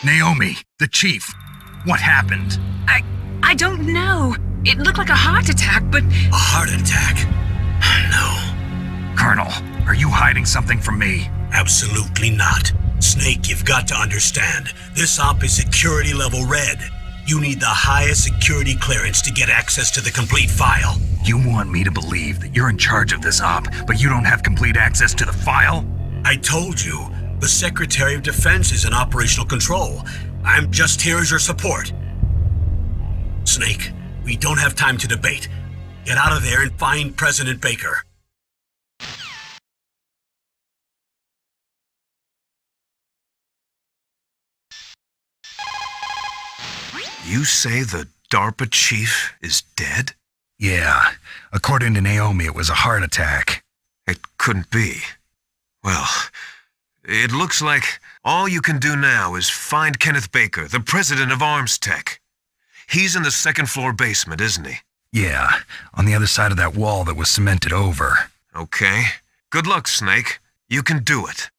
Naomi, the chief. What happened? I don't know. It looked like a heart attack, but... A heart attack? No. Colonel, are you hiding something from me? Absolutely not. Snake, you've got to understand. This op is security level red. You need the highest security clearance to get access to the complete file. You want me to believe that you're in charge of this op, but you don't have complete access to the file? I told you, the Secretary of Defense is in operational control. I'm just here as your support. Snake, we don't have time to debate. Get out of there and find President Baker. You say the DARPA chief is dead? Yeah. According to Naomi, it was a heart attack. It couldn't be. Well, it looks like all you can do now is find Kenneth Baker, the president of Arms Tech. He's in the second-floor basement, isn't he? Yeah, on the other side of that wall that was cemented over. Okay. Good luck, Snake. You can do it.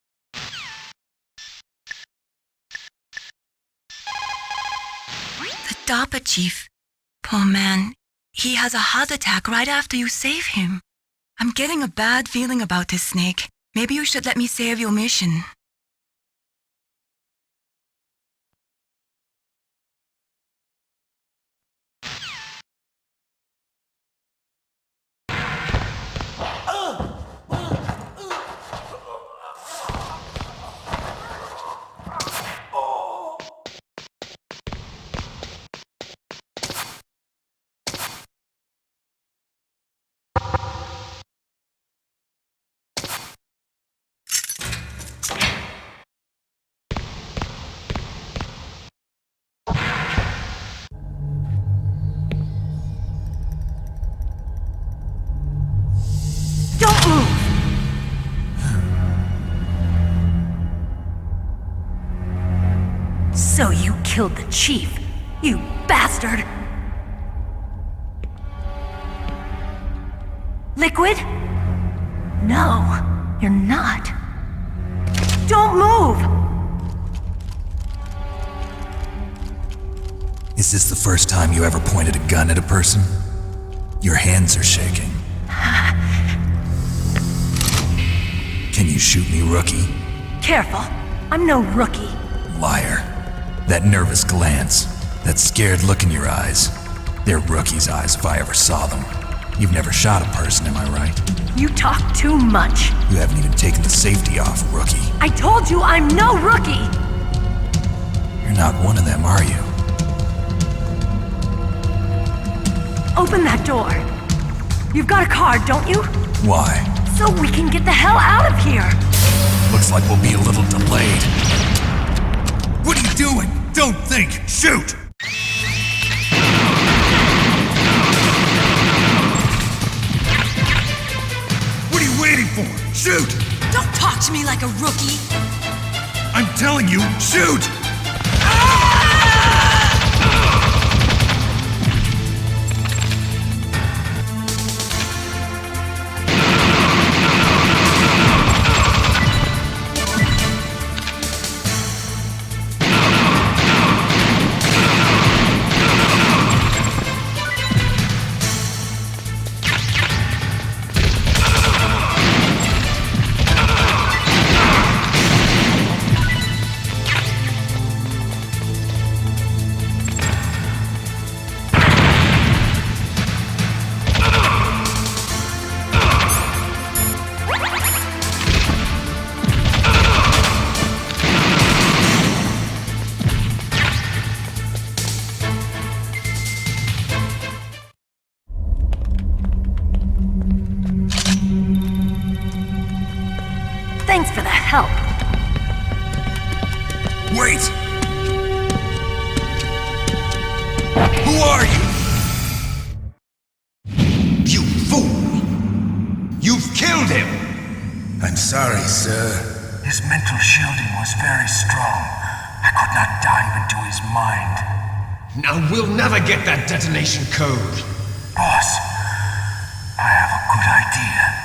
The DARPA chief. Poor man. He has a heart attack right after you save him. I'm getting a bad feeling about this, Snake. Maybe you should let me save your mission. Don't move! So you killed the chief, you bastard! Liquid? No, you're not. Don't move! Is this the first time you ever pointed a gun at a person? Your hands are shaking. Can you shoot me, rookie? Careful, I'm no rookie. Liar. That nervous glance, that scared look in your eyes. They're rookie's eyes if I ever saw them. You've never shot a person, am I right? You talk too much. You haven't even taken the safety off, rookie. I told you I'm no rookie! You're not one of them, are you? Open that door. You've got a card, don't you? Why? So we can get the hell out of here! Looks like we'll be a little delayed. What are you doing? Don't think! Shoot! What are you waiting for? Shoot! Don't talk to me like a rookie. I'm telling you, shoot! Thanks for the help. Wait! Who are you? You fool! You've killed him! I'm sorry, sir. His mental shielding was very strong. I could not dive into his mind. Now we'll never get that detonation code. Boss, I have a good idea.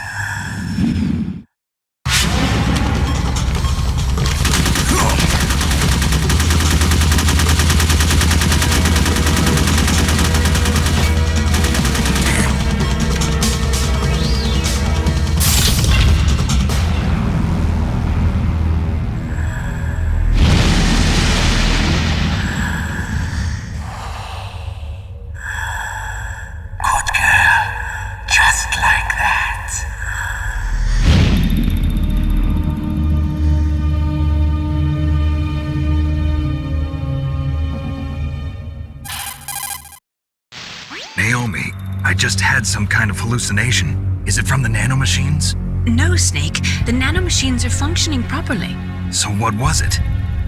just had some kind of hallucination. Is it from the nanomachines? No, Snake. The nanomachines are functioning properly. So what was it?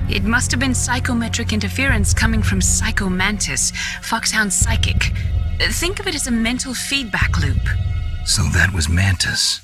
It must have been psychometric interference coming from Psycho Mantis, Foxhound's psychic. Think of it as a mental feedback loop. So that was Mantis.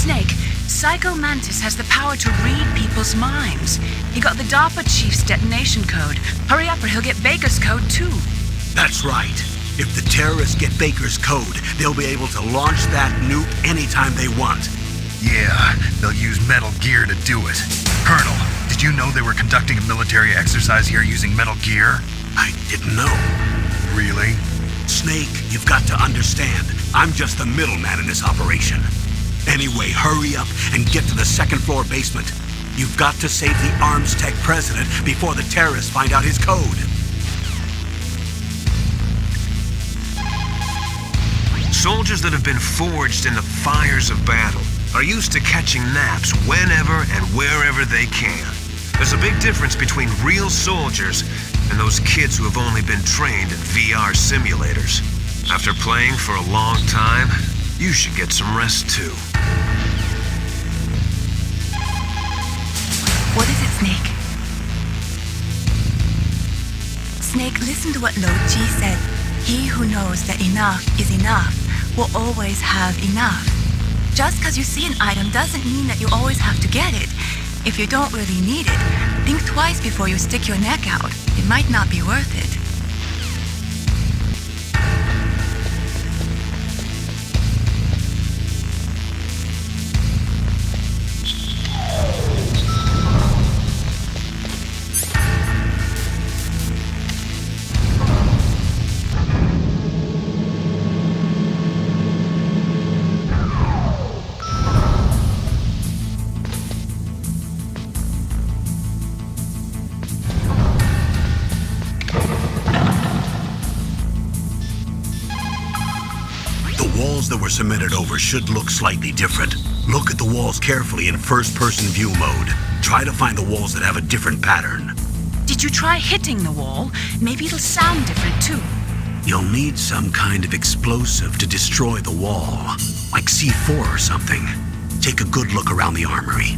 Snake, Psycho Mantis has the power to read people's minds. He got the DARPA chief's detonation code. Hurry up or he'll get Baker's code too. That's right. If the terrorists get Baker's code, they'll be able to launch that nuke anytime they want. Yeah, they'll use Metal Gear to do it. Colonel, did you know they were conducting a military exercise here using Metal Gear? I didn't know. Really? Snake, you've got to understand. I'm just the middleman in this operation. Anyway, hurry up and get to the second-floor basement. You've got to save the Arms Tech president before the terrorists find out his code. Soldiers that have been forged in the fires of battle are used to catching naps whenever and wherever they can. There's a big difference between real soldiers and those kids who have only been trained in VR simulators. After playing for a long time, you should get some rest too. What is it, Snake? Snake, listen to what Lo Ji said. He who knows that enough is enough will always have enough. Just because you see an item doesn't mean that you always have to get it. If you don't really need it, think twice before you stick your neck out. It might not be worth it. That were cemented over should look slightly different. Look at the walls carefully in first-person view mode. Try to find the walls that have a different pattern. Did you try hitting the wall? Maybe it'll sound different too. You'll need some kind of explosive to destroy the wall, like C4 or something. Take a good look around the armory.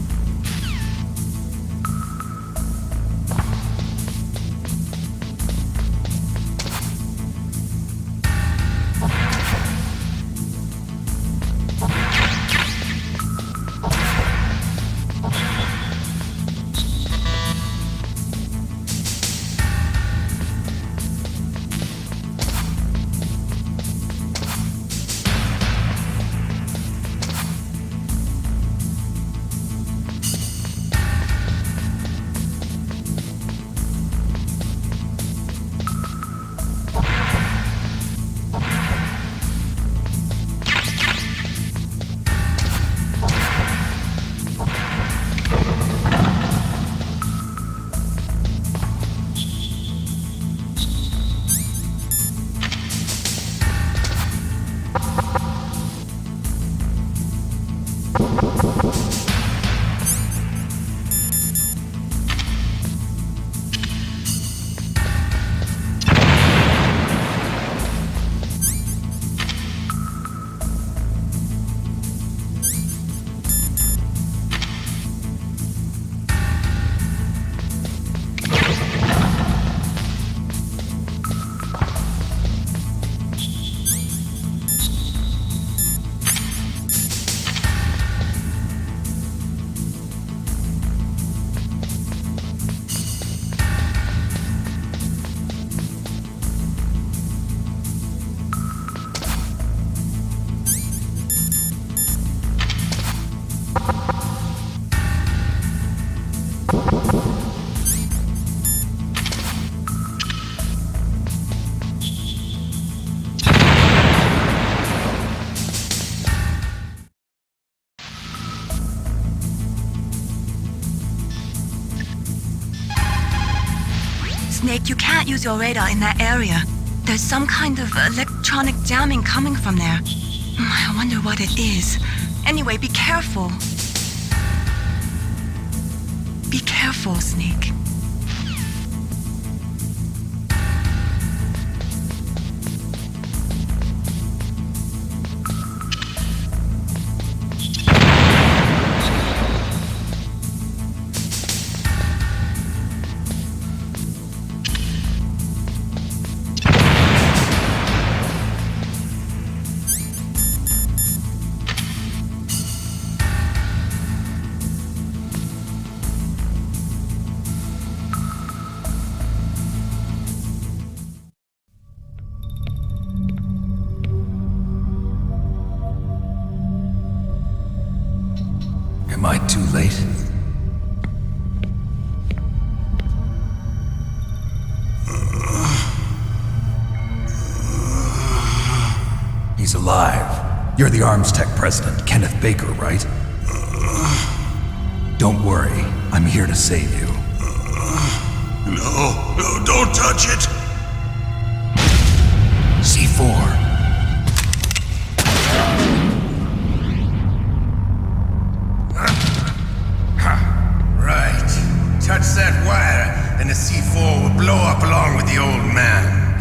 Snake, you can't use your radar in that area. There's some kind of electronic jamming coming from there. I wonder what it is. Anyway, be careful. Be careful, Snake. Am I too late? He's alive. You're the Arms Tech president, Kenneth Baker, right? Don't worry, I'm here to save you. No, don't touch it! C4. Right. Touch that wire, and the C4 will blow up along with the old man.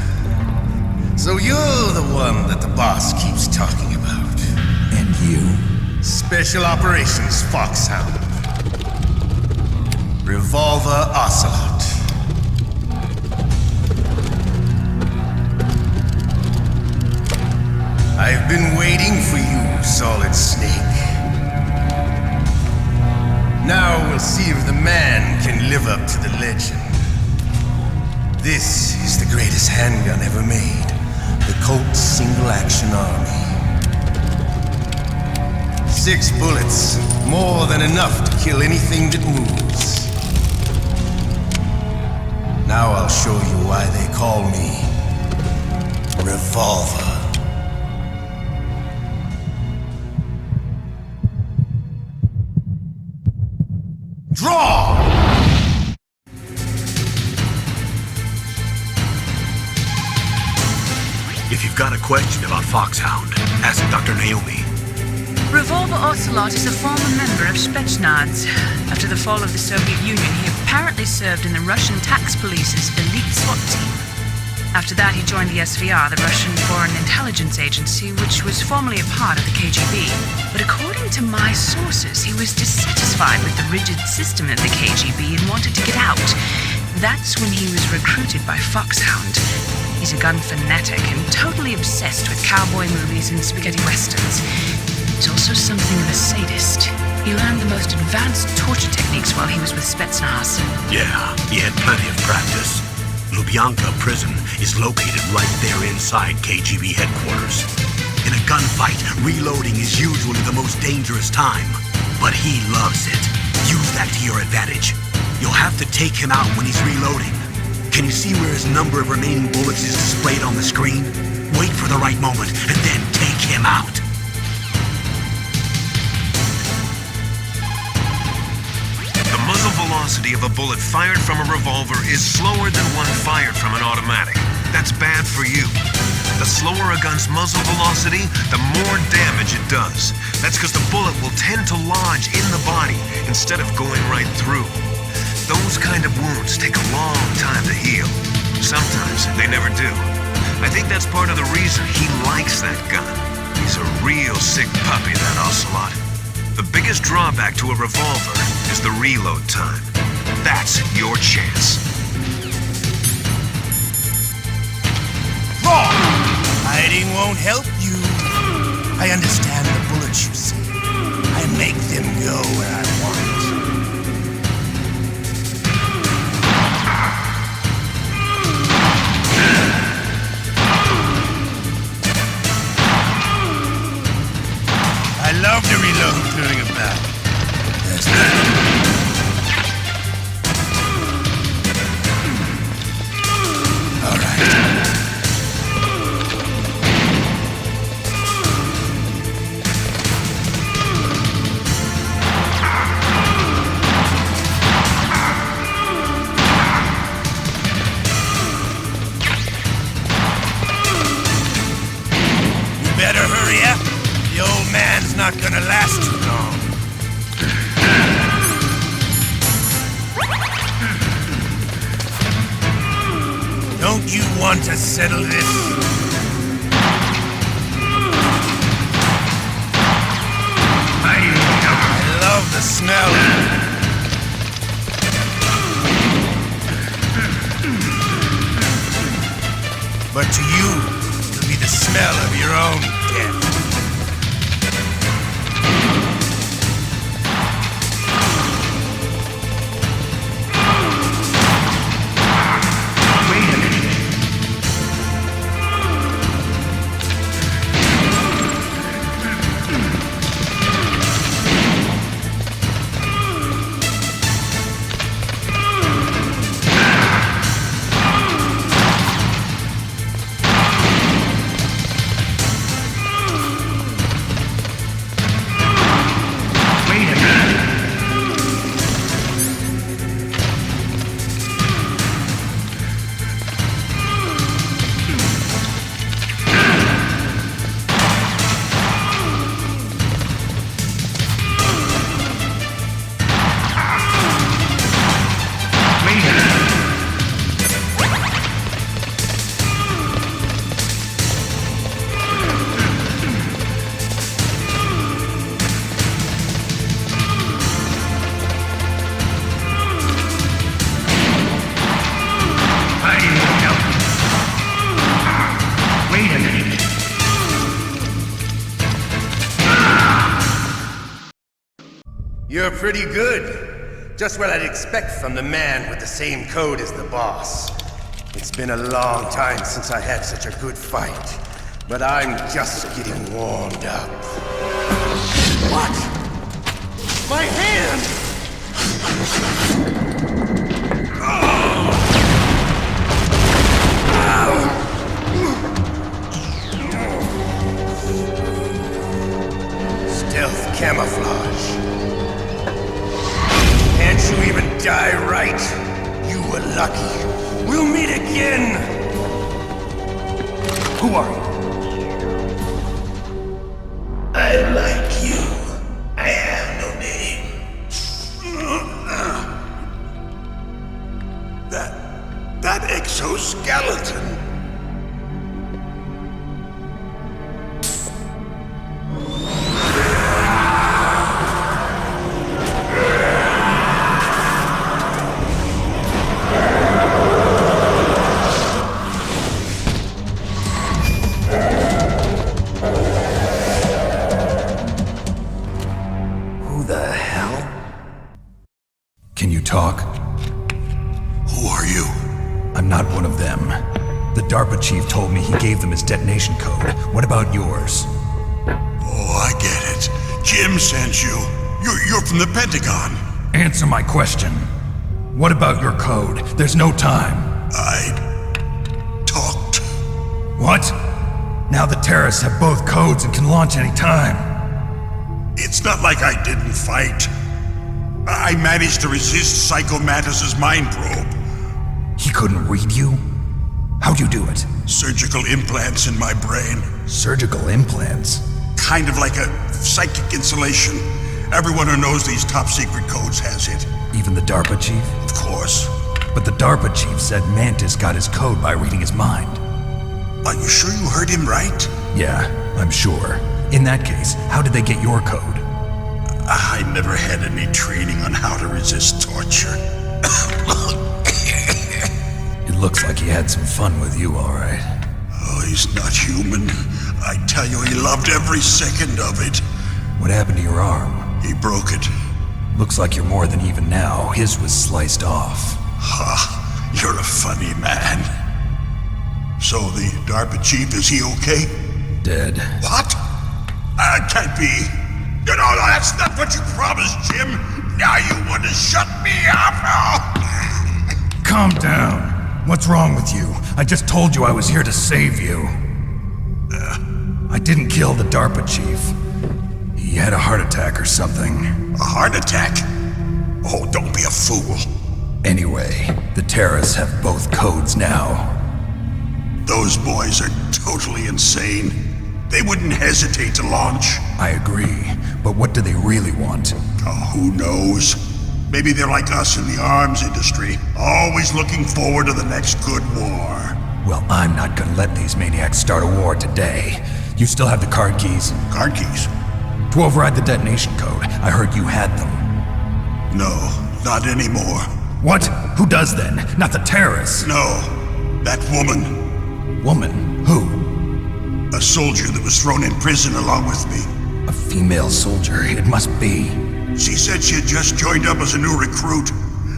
So you're the one that the boss keeps talking about. And you? Special Operations Foxhound. Revolver Ocelot. I've been waiting for you, Solid Snake. Now we'll see if the man can live up to the legend. This is the greatest handgun ever made. The Colt Single Action Army. 6 bullets, more than enough to kill anything that moves. Now I'll show you why they call me Revolver. Draw! If you've got a question about Foxhound, ask Dr. Naomi. Revolver Ocelot is a former member of Spetsnaz. After the fall of the Soviet Union, he apparently served in the Russian tax police's elite SWAT team. After that, he joined the SVR, the Russian Foreign Intelligence Agency, which was formerly a part of the KGB. But according to my sources, he was dissatisfied with the rigid system of the KGB and wanted to get out. That's when he was recruited by Foxhound. He's a gun fanatic and totally obsessed with cowboy movies and spaghetti westerns. He's also something of a sadist. He learned the most advanced torture techniques while he was with Spetsnaz. Yeah, he had plenty of practice. Lubyanka prison is located right there inside KGB headquarters. In a gunfight, reloading is usually the most dangerous time. But he loves it. Use that to your advantage. You'll have to take him out when he's reloading. Can you see where his number of remaining bullets is displayed on the screen? Wait for the right moment and then take him out. The muzzle velocity of a bullet fired from a revolver is slower than one fired from an automatic. That's bad for you. The slower a gun's muzzle velocity, the more damage it does. That's because the bullet will tend to lodge in the body instead of going right through. Those kind of wounds take a long time to heal. Sometimes they never do. I think that's part of the reason he likes that gun. He's a real sick puppy, that Ocelot. The biggest drawback to a revolver is the reload time. That's your chance. Wrong! Hiding won't help you. I understand the bullets you see. I make them go where I want. I love to reload during a battle. There's all right. Don't you want to settle this? I love the smell. But to you, it'll be the smell of your own death. Wait a minute. You're pretty good. Just what I'd expect from the man with the same code as the boss. It's been a long time since I had such a good fight, but I'm just getting warmed up. What? My hand! Stealth camouflage. Can't you even die right? You were lucky. We'll meet again! Who are you? I like you. I have no name. That exoskeleton. Can you talk? Who are you? I'm not one of them. The DARPA chief told me he gave them his detonation code. What about yours? Oh, I get it. Jim sent you. You're from the Pentagon. Answer my question. What about your code? There's no time. I talked. What? Now the terrorists have both codes and can launch any time. It's not like I didn't fight. I managed to resist Psycho Mantis's mind probe. He couldn't read you? How'd you do it? Surgical implants in my brain. Surgical implants? Kind of like a psychic insulation. Everyone who knows these top secret codes has it. Even the DARPA chief? Of course. But the DARPA chief said Mantis got his code by reading his mind. Are you sure you heard him right? Yeah, I'm sure. In that case, how did they get your code? I never had any training on how to resist torture. It looks like he had some fun with you, all right. Oh, he's not human. I tell you, he loved every second of it. What happened to your arm? He broke it. Looks like you're more than even now. His was sliced off. Ha, you're a funny man. So the DARPA chief, is he okay? Dead. What? Can't be. No, that's not what you promised, Jim. Now you want to shut me up? Calm down. What's wrong with you? I just told you I was here to save you. I didn't kill the DARPA chief. He had a heart attack or something. A heart attack? Oh, don't be a fool. Anyway, the terrorists have both codes now. Those boys are totally insane. They wouldn't hesitate to launch. I agree, but what do they really want? Oh, who knows? Maybe they're like us in the arms industry, always looking forward to the next good war. Well, I'm not gonna let these maniacs start a war today. You still have the card keys? Card keys? To override the detonation code. I heard you had them. No, not anymore. What? Who does then? Not the terrorists? No, that woman. Woman? Who? A soldier that was thrown in prison along with me. A female soldier, it must be. She said she had just joined up as a new recruit.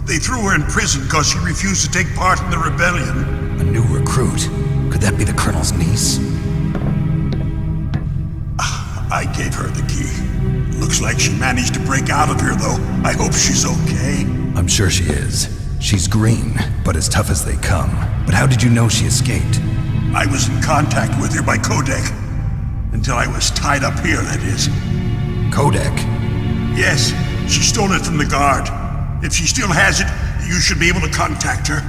They threw her in prison because she refused to take part in the rebellion. A new recruit? Could that be the Colonel's niece? I gave her the key. Looks like she managed to break out of here, though. I hope she's okay. I'm sure she is. She's green, but as tough as they come. But how did you know she escaped? I was in contact with her by codec. Until I was tied up here, that is. Codec? Yes, she stole it from the guard. If she still has it, you should be able to contact her.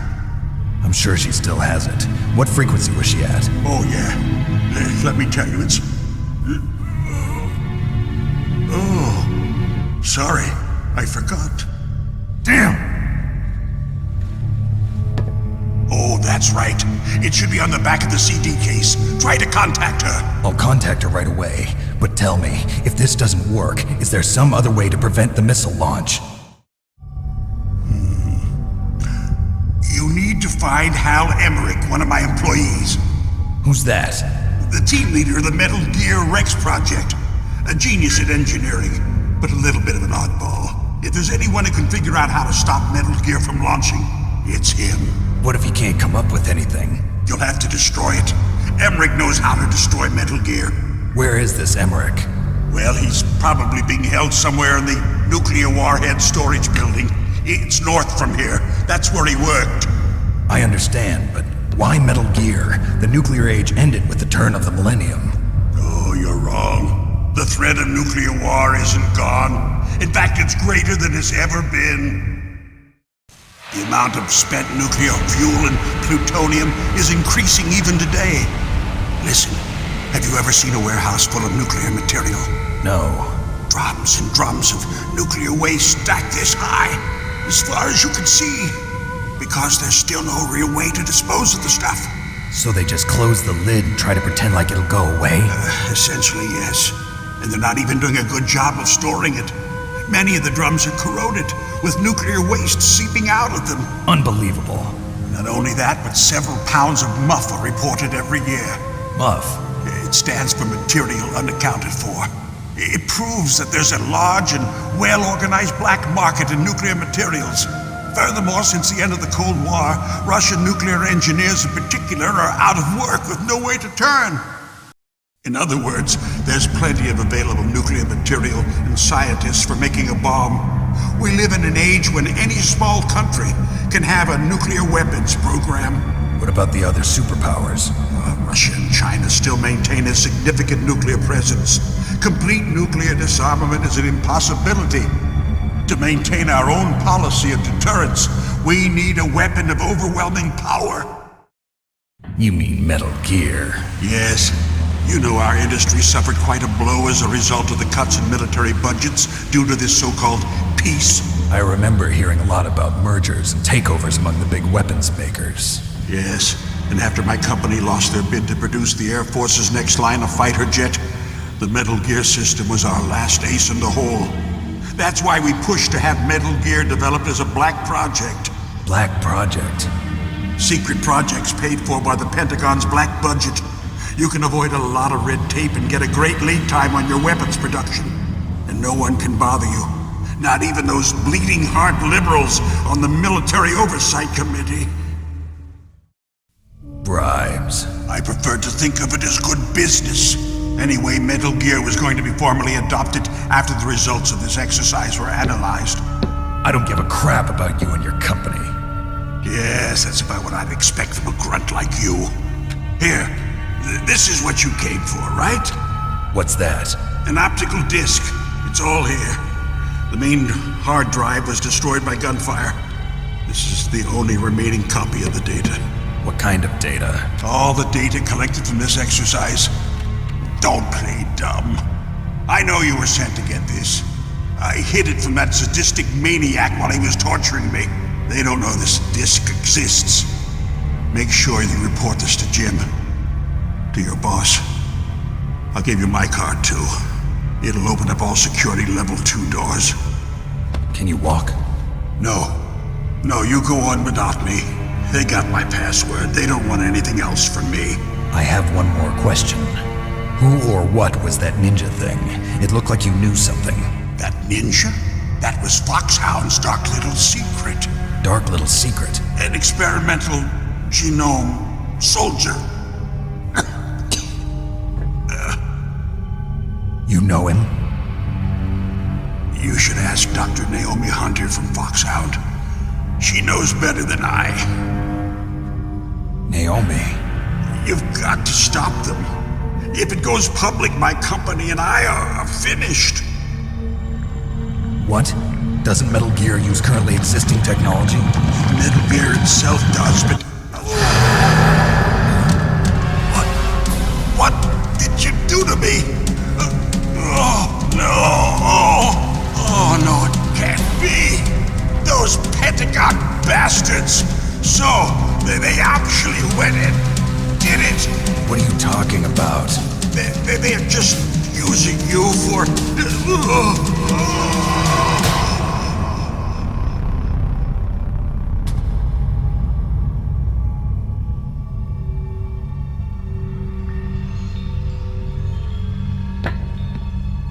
I'm sure she still has it. What frequency was she at? Oh, yeah. Let me tell you, it's... Oh, sorry. I forgot. Damn! Oh, that's right. It should be on the back of the CD case. Try to contact her. I'll contact her right away. But tell me, if this doesn't work, is there some other way to prevent the missile launch? You need to find Hal Emmerich, one of my employees. Who's that? The team leader of the Metal Gear Rex project. A genius at engineering, but a little bit of an oddball. If there's anyone who can figure out how to stop Metal Gear from launching, it's him. What if he can't come up with anything? You'll have to destroy it. Emmerich knows how to destroy Metal Gear. Where is this Emmerich? Well, he's probably being held somewhere in the nuclear warhead storage building. It's north from here. That's where he worked. I understand, but why Metal Gear? The nuclear age ended with the turn of the millennium. Oh, you're wrong. The threat of nuclear war isn't gone. In fact, it's greater than it's ever been. The amount of spent nuclear fuel and plutonium is increasing even today. Listen, have you ever seen a warehouse full of nuclear material? No. Drums and drums of nuclear waste stacked this high, as far as you can see, because there's still no real way to dispose of the stuff. So they just close the lid and try to pretend like it'll go away? Essentially, yes. And they're not even doing a good job of storing it. Many of the drums are corroded, with nuclear waste seeping out of them. Unbelievable. Not only that, but several pounds of MUF are reported every year. MUF? It stands for material unaccounted for. It proves that there's a large and well-organized black market in nuclear materials. Furthermore, since the end of the Cold War, Russian nuclear engineers in particular are out of work with no way to turn. In other words, there's plenty of available nuclear material and scientists for making a bomb. We live in an age when any small country can have a nuclear weapons program. What about the other superpowers? Russia and China still maintain a significant nuclear presence. Complete nuclear disarmament is an impossibility. To maintain our own policy of deterrence, we need a weapon of overwhelming power. You mean Metal Gear? Yes. You know our industry suffered quite a blow as a result of the cuts in military budgets due to this so-called peace. I remember hearing a lot about mergers and takeovers among the big weapons makers. Yes, and after my company lost their bid to produce the Air Force's next line of fighter jet, the Metal Gear system was our last ace in the hole. That's why we pushed to have Metal Gear developed as a black project. Black project? Secret projects paid for by the Pentagon's black budget. You can avoid a lot of red tape and get a great lead time on your weapons production. And no one can bother you. Not even those bleeding heart liberals on the Military Oversight Committee. Bribes. I prefer to think of it as good business. Anyway, Metal Gear was going to be formally adopted after the results of this exercise were analyzed. I don't give a crap about you and your company. Yes, that's about what I'd expect from a grunt like you. Here, this is what you came for, right? What's that? An optical disc. It's all here. The main hard drive was destroyed by gunfire. This is the only remaining copy of the data. What kind of data? All the data collected from this exercise. Don't play dumb. I know you were sent to get this. I hid it from that sadistic maniac while he was torturing me. They don't know this disc exists. Make sure you report this to Jim. To your boss. I'll give you my card, too. It'll open up all security level 2 doors. Can you walk? No. No, you go on without me. They got my password. They don't want anything else from me. I have one more question. Who or what was that ninja thing? It looked like you knew something. That ninja? That was Foxhound's dark little secret. Dark little secret? An experimental genome soldier. You know him? You should ask Dr. Naomi Hunter from Foxhound. She knows better than I. Naomi? You've got to stop them. If it goes public, my company and I are finished. What? Doesn't Metal Gear use currently existing technology? Metal Gear itself does, but... What did you do to me? Oh, no. Oh, no, it can't be. Those Pentagon bastards. So, they actually went and did it. What are you talking about? They're just using you for...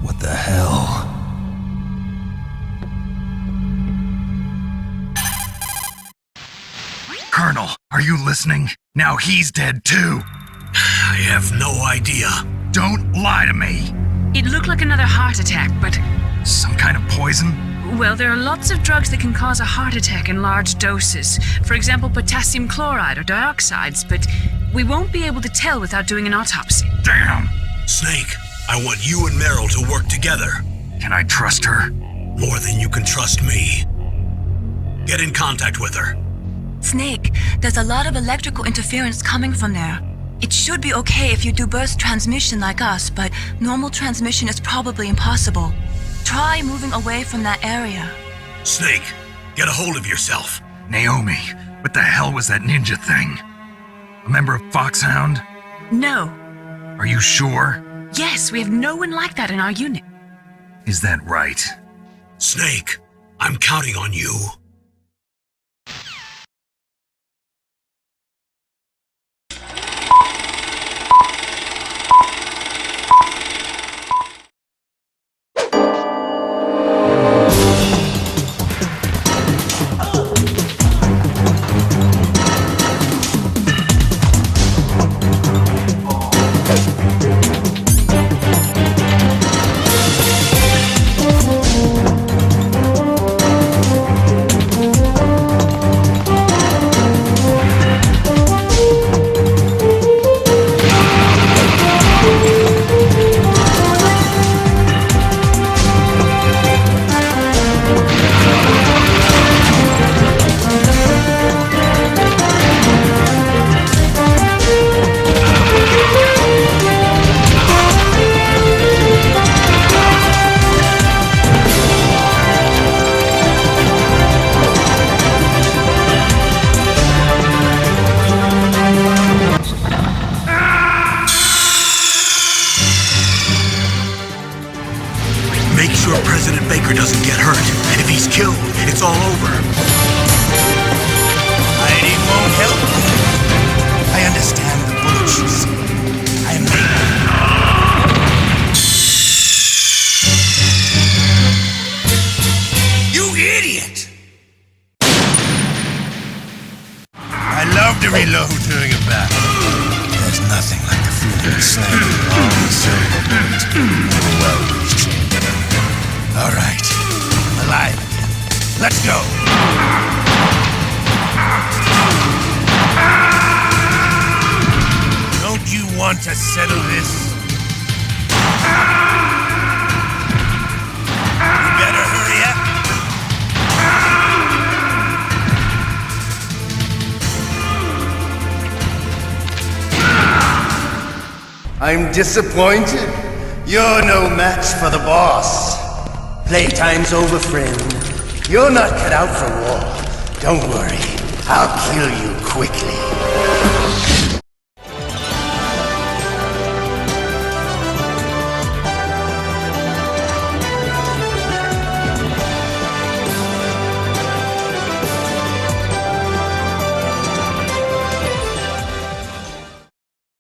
What the hell? Colonel, are you listening? Now he's dead too. I have no idea. Don't lie to me. It looked like another heart attack, but... Some kind of poison? Well, there are lots of drugs that can cause a heart attack in large doses. For example, potassium chloride or dioxides, but we won't be able to tell without doing an autopsy. Damn! Snake, I want you and Meryl to work together. Can I trust her? More than you can trust me. Get in contact with her. Snake, there's a lot of electrical interference coming from there. It should be okay if you do burst transmission like us, but normal transmission is probably impossible. Try moving away from that area. Snake, get a hold of yourself. Naomi, what the hell was that ninja thing? A member of Foxhound? No. Are you sure? Yes, we have no one like that in our unit. Is that right? Snake, I'm counting on you. I'm disappointed. You're no match for the boss. Playtime's over, friend. You're not cut out for war. Don't worry, I'll kill you quickly.